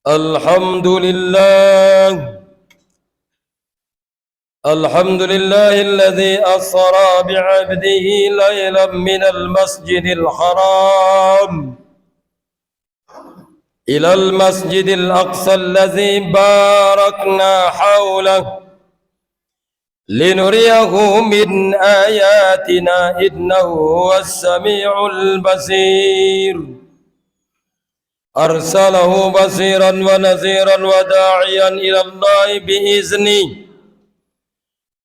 الحمد لله الذي أسرى بعبده ليلا من المسجد الحرام إلى المسجد الأقصى الذي باركنا حوله لنريه من آياتنا إنه هو السميع البصير أرسله بصيرا ونذيرا وداعيا إلى الله بإذنه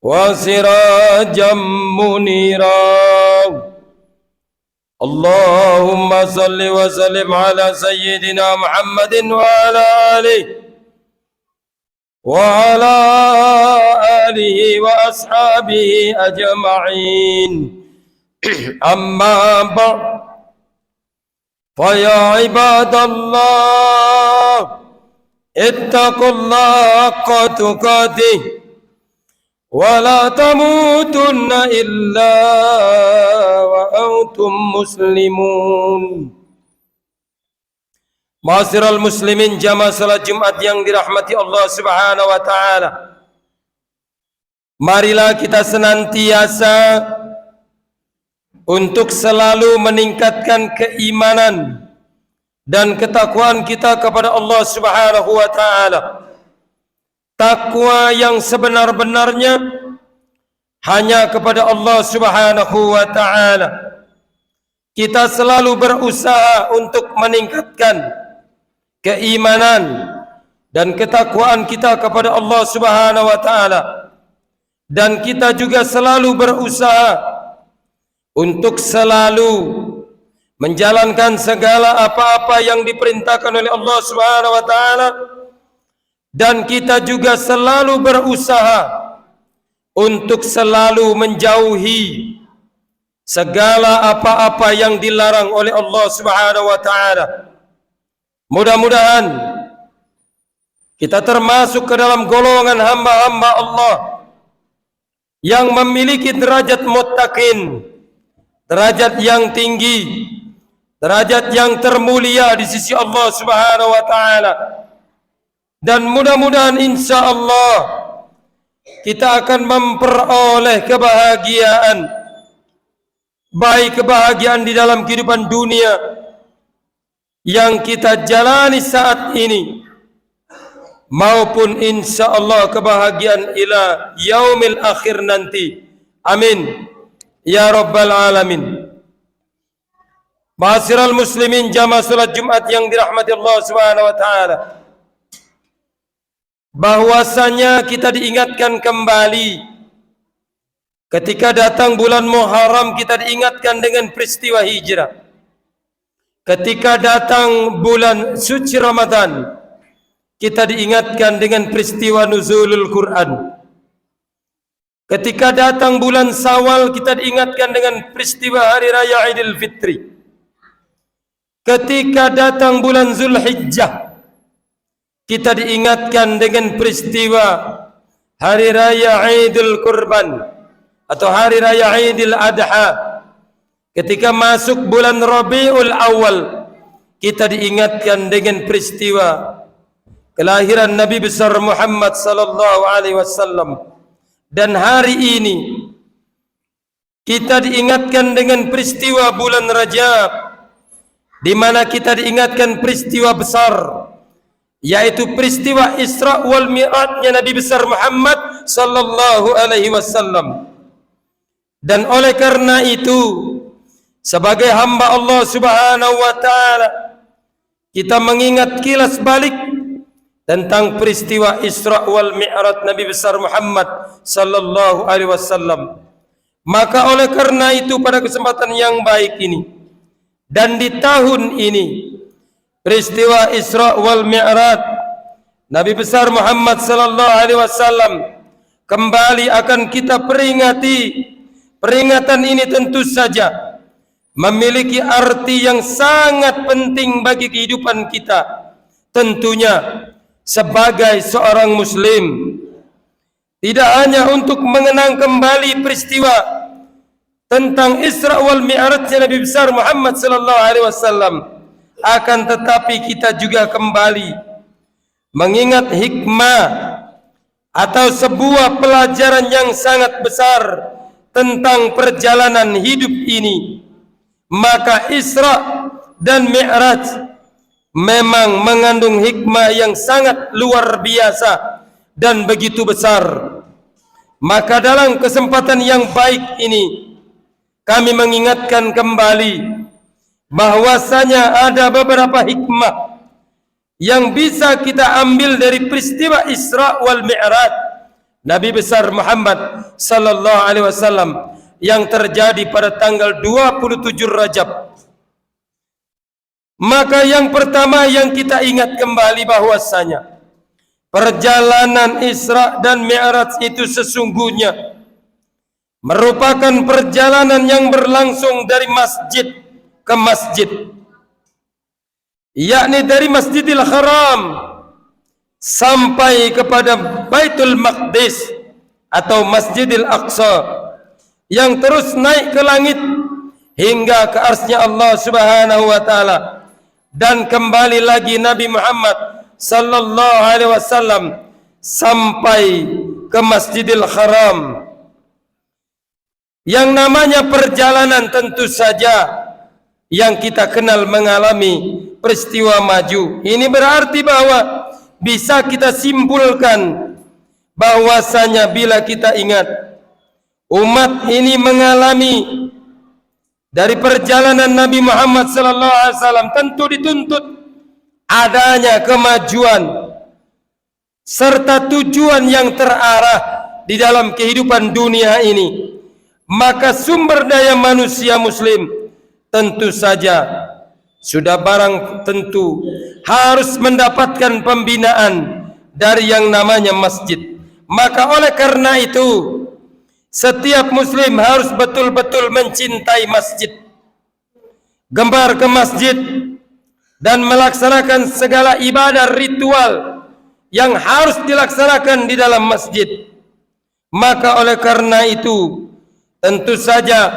وسراجا منيرا اللهم صل وسلم على سيدنا محمد وعلى آله وأصحابه أجمعين أما بعد فيا عباد الله اتقوا الله حق تقاته ولا تموتن إلا وأنتم مسلمون. Ma'asyiral muslimin jamaah salat Jumat yang dirahmati Allah Subhanahu wa taala. Marilah kita senantiasa untuk selalu meningkatkan keimanan dan ketakwaan kita kepada Allah Subhanahu wa taala. Takwa yang sebenar-benarnya hanya kepada Allah Subhanahu wa taala. Kita selalu berusaha untuk meningkatkan keimanan dan ketakwaan kita kepada Allah Subhanahu wa taala. Dan kita juga selalu berusaha untuk selalu menjalankan segala apa-apa yang diperintahkan oleh Allah Subhanahu wa taala. Dan kita juga selalu berusaha untuk selalu menjauhi segala apa-apa yang dilarang oleh Allah Subhanahu wa taala. Mudah-mudahan kita termasuk ke dalam golongan hamba-hamba Allah yang memiliki derajat muttaqin, derajat yang tinggi, derajat yang termulia di sisi Allah Subhanahu wa taala. Dan mudah-mudahan insya Allah kita akan memperoleh kebahagiaan, baik kebahagiaan di dalam kehidupan dunia yang kita jalani saat ini, maupun insya Allah kebahagiaan ila yaumil akhir nanti. Amin ya rabbal alamin. Ma'asyiral muslimin jamaah salat Jumat yang dirahmati Allah Subhanahu wa taala, bahwasanya kita diingatkan kembali ketika datang bulan Muharram, kita diingatkan dengan peristiwa hijrah. Ketika datang bulan suci Ramadan, kita diingatkan dengan peristiwa nuzulul Quran. Ketika datang bulan Syawal, kita diingatkan dengan peristiwa hari raya Idul Fitri. Ketika datang bulan Zulhijjah, kita diingatkan dengan peristiwa hari raya Idul Kurban atau hari raya Idul Adha. Ketika masuk bulan Rabiul Awal, kita diingatkan dengan peristiwa kelahiran Nabi besar Muhammad sallallahu alaihi wasallam. Dan hari ini kita diingatkan dengan peristiwa bulan Rajab, di mana kita diingatkan peristiwa besar, yaitu peristiwa Isra wal Mi'rajnya Nabi besar Muhammad sallallahu alaihi wasallam. Dan oleh karena itu, sebagai hamba Allah Subhanahu wa taala, kita mengingat kilas balik tentang peristiwa Isra wal Mi'raj Nabi besar Muhammad sallallahu alaihi wasallam. Maka oleh karena itu, pada kesempatan yang baik ini dan di tahun ini, peristiwa Isra wal Mi'raj Nabi besar Muhammad sallallahu alaihi wasallam kembali akan kita peringati. Peringatan ini tentu saja memiliki arti yang sangat penting bagi kehidupan kita. Tentunya sebagai seorang muslim, tidak hanya untuk mengenang kembali peristiwa tentang Isra wal Mi'raj Nabi besar Muhammad sallallahu alaihi wasallam, akan tetapi kita juga kembali mengingat hikmah atau sebuah pelajaran yang sangat besar tentang perjalanan hidup ini, maka Isra dan Mi'raj memang mengandung hikmah yang sangat luar biasa dan begitu besar. Maka dalam kesempatan yang baik ini kami mengingatkan kembali bahwasanya ada beberapa hikmah yang bisa kita ambil dari peristiwa Isra wal Mi'raj Nabi besar Muhammad sallallahu alaihi wasallam yang terjadi pada tanggal 27 Rajab. Maka yang pertama yang kita ingat kembali bahwasanya perjalanan Isra dan Mi'raj itu sesungguhnya merupakan perjalanan yang berlangsung dari masjid ke masjid, yakni dari Masjidil Haram sampai kepada Baitul Maqdis atau Masjidil Aqsa, yang terus naik ke langit hingga ke arsy-Nya Allah Subhanahu wa taala, dan kembali lagi Nabi Muhammad sallallahu alaihi wasallam sampai ke Masjidil Haram. Yang namanya perjalanan tentu saja yang kita kenal mengalami peristiwa maju. Ini berarti bahwa bisa kita simpulkan bahwasanya bila kita ingat umat ini mengalami dari perjalanan Nabi Muhammad sallallahu alaihi wasallam, tentu dituntut adanya kemajuan serta tujuan yang terarah di dalam kehidupan dunia ini. Maka sumber daya manusia muslim tentu saja sudah barang tentu harus mendapatkan pembinaan dari yang namanya masjid. Maka oleh karena itu setiap muslim harus betul-betul mencintai masjid, gemar ke masjid dan melaksanakan segala ibadah ritual yang harus dilaksanakan di dalam masjid. Maka oleh karena itu tentu saja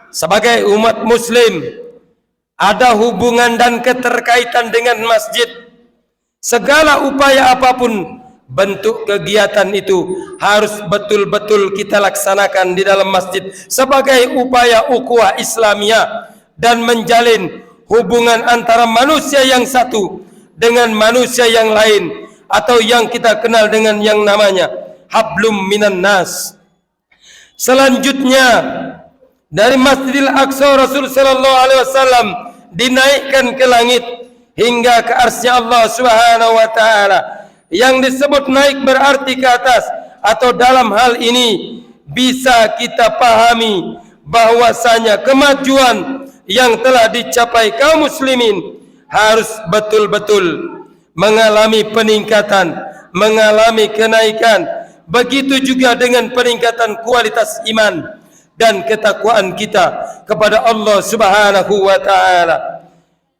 sebagai umat muslim ada hubungan dan keterkaitan dengan masjid. Segala upaya apapun bentuk kegiatan itu harus betul-betul kita laksanakan di dalam masjid sebagai upaya ukhuwah Islamiyah dan menjalin hubungan antara manusia yang satu dengan manusia yang lain, atau yang kita kenal dengan yang namanya hablum minan nas. Selanjutnya dari Masjidil Aqsa Rasul sallallahu alaihi wasallam dinaikkan ke langit hingga ke arsy-Nya Allah Subhanahu wa taala. Yang disebut naik berarti ke atas, atau dalam hal ini bisa kita pahami bahwasanya kemajuan yang telah dicapai kaum muslimin harus betul-betul mengalami peningkatan, mengalami kenaikan. Begitu juga dengan peningkatan kualitas iman dan ketakwaan kita kepada Allah Subhanahu wa taala.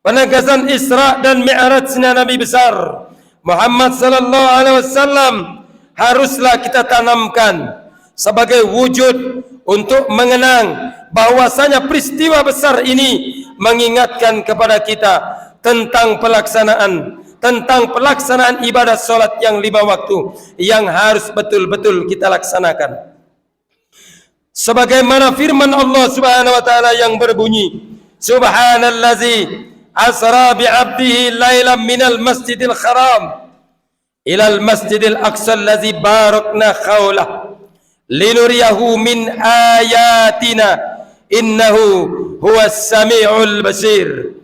Penegasan Isra dan Mi'rajnya Nabi besar Muhammad sallallahu alaihi wasallam haruslah kita tanamkan sebagai wujud untuk mengenang bahwasanya peristiwa besar ini mengingatkan kepada kita tentang pelaksanaan ibadah solat yang 5 waktu yang harus betul-betul kita laksanakan. Sebagaimana firman Allah Subhanahu wa taala yang berbunyi, Subhanallazi asra bi'abdihi lailan minal masjidil haram ilal masjidil aqsa allazi barakna haulah linuriyahu min ayatina innahu huwas sami'ul basir.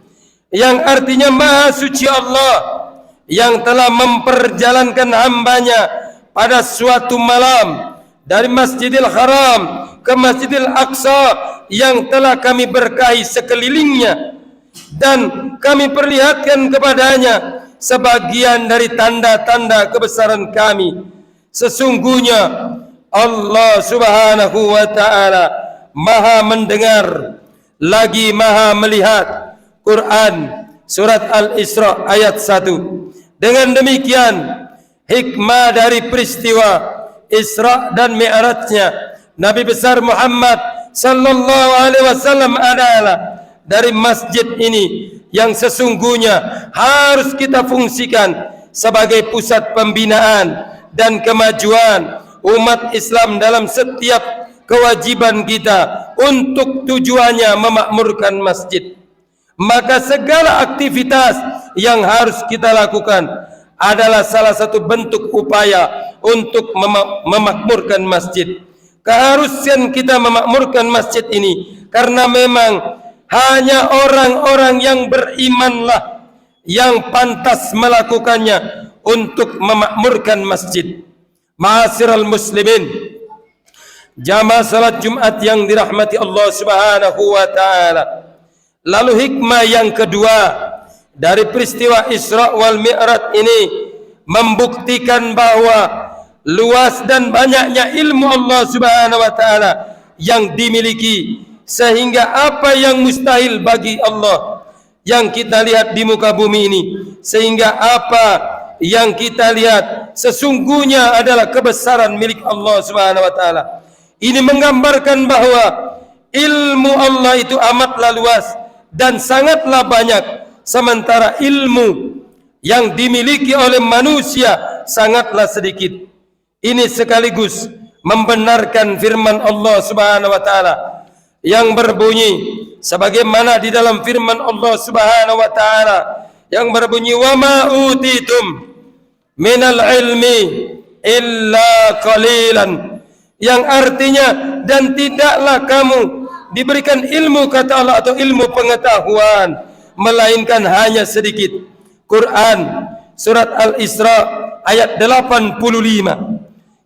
Yang artinya maha suci Allah yang telah memperjalankan hambanya pada suatu malam dari Masjidil Haram ke Masjidil Aqsa yang telah kami berkahi sekelilingnya, dan kami perlihatkan kepadanya sebagian dari tanda-tanda kebesaran kami. Sesungguhnya Allah Subhanahu wa taala maha mendengar lagi maha melihat. Quran surat Al-Isra ayat 1. Dengan demikian hikmah dari peristiwa Isra dan Mi'rajnya Nabi besar Muhammad sallallahu alaihi wasallam adalah dari masjid ini yang sesungguhnya harus kita fungsikan sebagai pusat pembinaan dan kemajuan umat Islam dalam setiap kewajiban kita untuk tujuannya memakmurkan masjid. Maka segala aktivitas yang harus kita lakukan adalah salah satu bentuk upaya untuk memakmurkan masjid. Keharusan kita memakmurkan masjid ini karena memang hanya orang-orang yang berimanlah yang pantas melakukannya untuk memakmurkan masjid. Ma'asyiral muslimin, jamaah salat Jumat yang dirahmati Allah Subhanahu wa taala. Lalu hikmah yang kedua dari peristiwa Isra wal Mi'raj ini membuktikan bahwa luas dan banyaknya ilmu Allah Subhanahu wa taala yang dimiliki, sehingga apa yang mustahil bagi Allah yang kita lihat di muka bumi ini, sehingga apa yang kita lihat sesungguhnya adalah kebesaran milik Allah Subhanahu wa taala. Ini menggambarkan bahwa ilmu Allah itu amatlah luas dan sangatlah banyak, sementara ilmu yang dimiliki oleh manusia sangatlah sedikit. Ini sekaligus membenarkan firman Allah Subhanahu wa taala yang berbunyi sebagaimana di dalam firman Allah Subhanahu wa taala yang berbunyi, wa ma utitum minal ilmi illa qalilan, yang artinya dan tidaklah kamu diberikan ilmu, kata Allah, atau ilmu pengetahuan, melainkan hanya sedikit. Quran surat Al-Isra ayat 85.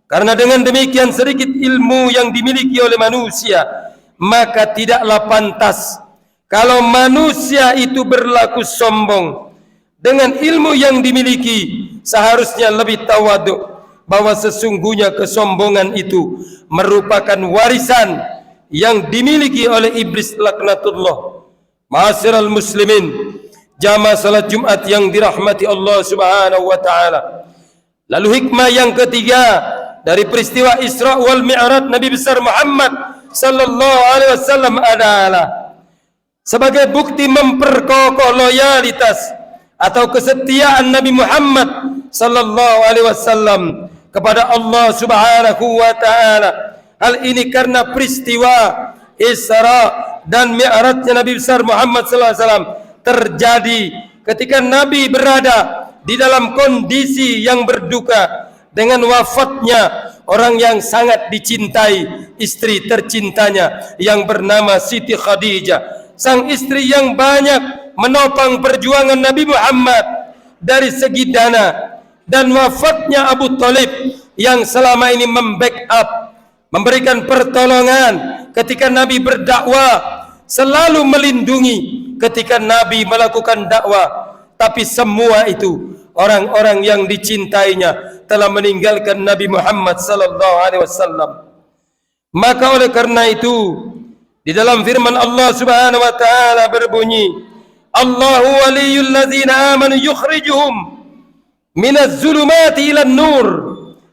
Karena dengan demikian sedikit ilmu yang dimiliki oleh manusia, maka tidaklah pantas kalau manusia itu berlaku sombong. Dengan ilmu yang dimiliki seharusnya lebih tawaduk, bahwa sesungguhnya kesombongan itu merupakan warisan yang dimiliki oleh iblis laknatullah. Ma'asyiral muslimin, jamaah salat Jumat yang dirahmati Allah Subhanahu wa taala. Lalu hikmah yang ketiga dari peristiwa Isra wal Mi'raj Nabi besar Muhammad sallallahu alaihi wasallam adalah sebagai bukti memperkokoh loyalitas atau kesetiaan Nabi Muhammad sallallahu alaihi wasallam kepada Allah Subhanahu wa taala. Hal ini karena peristiwa Isra dan Mi'rajnya Nabi besar Muhammad sallallahu alaihi wasallam terjadi ketika Nabi berada di dalam kondisi yang berduka dengan wafatnya orang yang sangat dicintai, istri tercintanya yang bernama Siti Khadijah, sang istri yang banyak menopang perjuangan Nabi Muhammad dari segi dana, dan wafatnya Abu Thalib yang selama ini membackup, memberikan pertolongan ketika Nabi berdakwah, selalu melindungi ketika Nabi melakukan dakwah. Tapi semua itu orang-orang yang dicintainya telah meninggalkan Nabi Muhammad sallallahu alaihi wasallam. Maka oleh karena itu di dalam firman Allah Subhanahu wa taala berbunyi, Allahu waliyul ladzina amanu yukhrijuhum minaz zulumati ilan nur,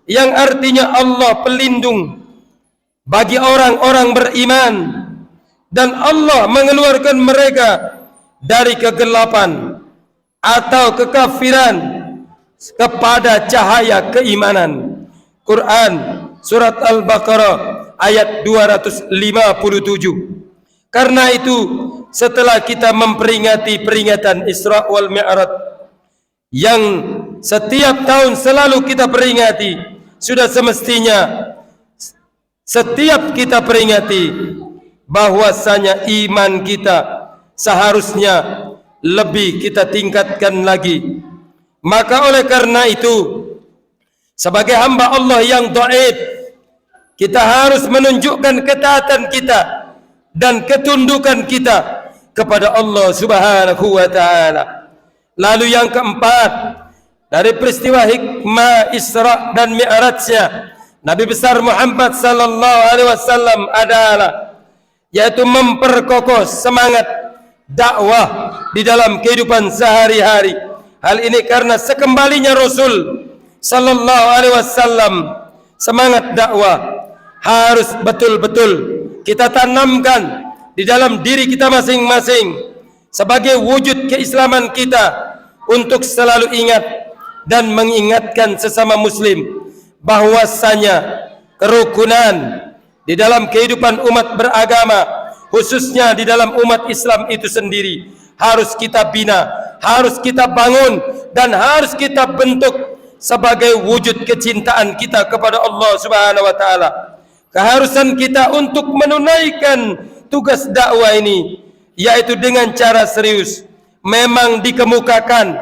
yang artinya Allah pelindung bagi orang-orang beriman dan Allah mengeluarkan mereka dari kegelapan atau kekafiran kepada cahaya keimanan. Quran surat Al-Baqarah ayat 257. Karena itu setelah kita memperingati peringatan Isra wal Mi'raj yang setiap tahun selalu kita peringati, sudah semestinya setiap kita peringati bahwasanya iman kita seharusnya lebih kita tingkatkan lagi. Maka oleh karena itu sebagai hamba Allah yang dhaif, kita harus menunjukkan ketaatan kita dan ketundukan kita kepada Allah Subhanahu wa taala. Lalu yang keempat dari peristiwa hikmah Isra dan Mi'rajnya Nabi besar Muhammad sallallahu alaihi wasallam adalah yaitu memperkokoh semangat dakwah di dalam kehidupan sehari-hari. Hal ini karena sekembalinya Rasul sallallahu alaihi wasallam, semangat dakwah harus betul-betul kita tanamkan di dalam diri kita masing-masing sebagai wujud keislaman kita, untuk selalu ingat dan mengingatkan sesama muslim bahwasanya kerukunan di dalam kehidupan umat beragama, khususnya di dalam umat Islam itu sendiri, harus kita bina, harus kita bangun, dan harus kita bentuk sebagai wujud kecintaan kita kepada Allah Subhanahu wa taala. Keharusan kita untuk menunaikan tugas dakwah ini, yaitu dengan cara serius, memang dikemukakan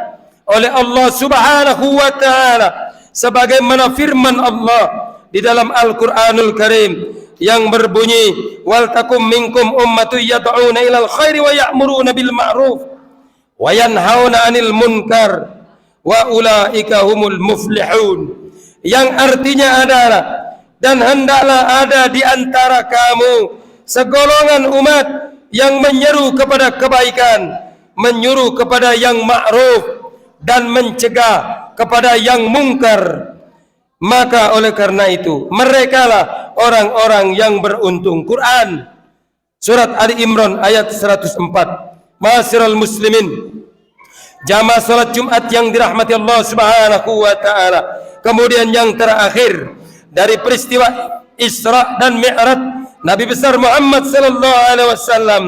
oleh Allah Subhanahu wa taala sebagaimana firman Allah di dalam Al-Qur'anul Karim yang berbunyi, wal takum minkum ummatun yad'una ilal khairi wa ya'muruna bil ma'ruf wa yanhauna 'anil munkar wa ulaika humul muflihun, yang artinya adalah, dan hendaklah ada di antara kamu segolongan umat yang menyeru kepada kebaikan, menyuruh kepada yang ma'ruf, dan mencegah kepada yang mungkar. Maka oleh karena itu, merekalah orang-orang yang beruntung. Quran Surat Ali Imran ayat 104. Ma'asyiral muslimin, jamaah salat Jumat yang dirahmati Allah Subhanahu wa taala. Kemudian yang terakhir dari peristiwa Isra dan Mi'raj Nabi besar Muhammad sallallahu alaihi wasallam,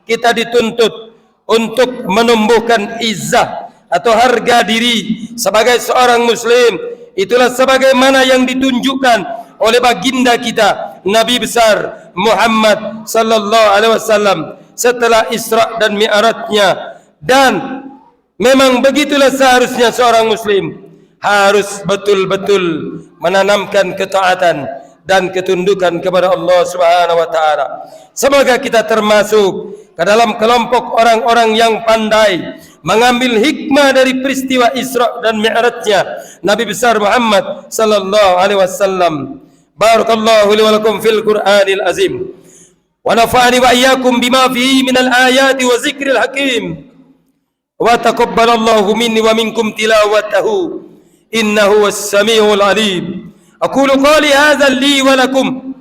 kita dituntut untuk menumbuhkan izzah atau harga diri sebagai seorang muslim. Itulah sebagaimana yang ditunjukkan oleh baginda kita Nabi besar Muhammad sallallahu alaihi wasallam setelah Isra dan Mi'rajnya. Dan memang begitulah seharusnya seorang muslim, harus betul-betul menanamkan ketaatan dan ketundukan kepada Allah Subhanahu wa taala. Semoga kita termasuk ke dalam kelompok orang-orang yang pandai mengambil hikmah dari peristiwa Isra dan Mi'rajnya Nabi besar Muhammad sallallahu alaihi wasallam. Barakallahu li wa lakum fil Qur'anil azim wa nafa'ani wa iyyakum bima fihi minal ayati wa zikril hakim wa taqabbalallahu minni wa minkum tilawatahu innahu was-sami'ul alim. Aqulu qali hadha li wa lakum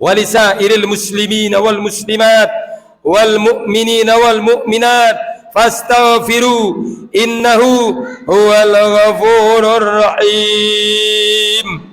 wa lisairil muslimina wal muslimat wal mu'minina wal mu'minat fastaghfiru innahu huwal ghafurur rahim.